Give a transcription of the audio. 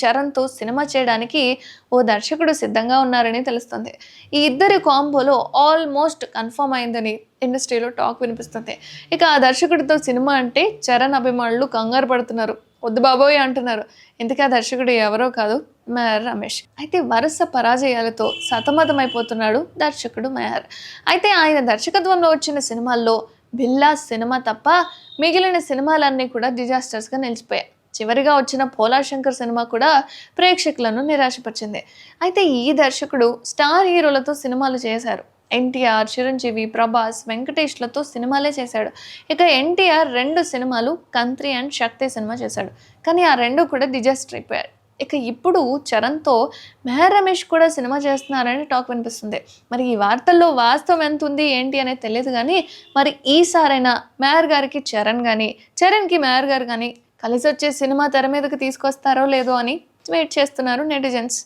చరణ్తో cinema చేయడానికి ఓ దర్శకుడు సిద్ధంగా ఉన్నారని తెలుస్తుంది. ఈ ఇద్దరి కాంబోలో ఆల్మోస్ట్ కన్ఫర్మ్ అయిందని ఇండస్ట్రీలో టాక్ వినిపిస్తుంది. ఇక ఆ దర్శకుడితో సినిమా అంటే చరణ్ అభిమానులు కంగారు పడుతున్నారు, వద్దు బాబోయ్ అంటున్నారు. ఇంతకీ ఆ దర్శకుడు ఎవరో కాదు, మెహర్ రమేష్. అయితే వరుస పరాజయాలతో సతమతమైపోతున్నాడు దర్శకుడు మెహర్. అయితే ఆయన దర్శకత్వంలో వచ్చిన సినిమాల్లో బిల్లా సినిమా తప్ప మిగిలిన సినిమాలన్నీ కూడా డిజాస్టర్స్గా నిలిచిపోయాయి. చివరిగా వచ్చిన పోలా శంకర్ సినిమా కూడా ప్రేక్షకులను నిరాశపరిచింది. అయితే ఈ దర్శకుడు స్టార్ హీరోలతో సినిమాలు చేశారు. ఎన్టీఆర్, చిరంజీవి, ప్రభాస్, వెంకటేష్లతో సినిమాలే చేశాడు. ఇక ఎన్టీఆర్ 2 సినిమాలు కంత్రి అండ్ శక్తి సినిమా చేశాడు. కానీ ఆ 2 కూడా డిజాస్టర్ అయిపోయాయి. ఇక ఇప్పుడు చరణ్తో మెహర్ రమేష్ కూడా సినిమా చేస్తున్నారని టాక్ వినిపిస్తుంది. మరి ఈ వార్తల్లో వాస్తవం ఎంత ఉంది ఏంటి అనేది తెలియదు. కానీ మరి ఈసారైనా మెహర్ గారికి చరణ్ కానీ, చరణ్కి మెహర్ గారు కానీ కలిసి వచ్చే సినిమా తెర మీదకి తీసుకొస్తారో లేదో అని వెయిట్ చేస్తున్నారు నెటిజన్స్.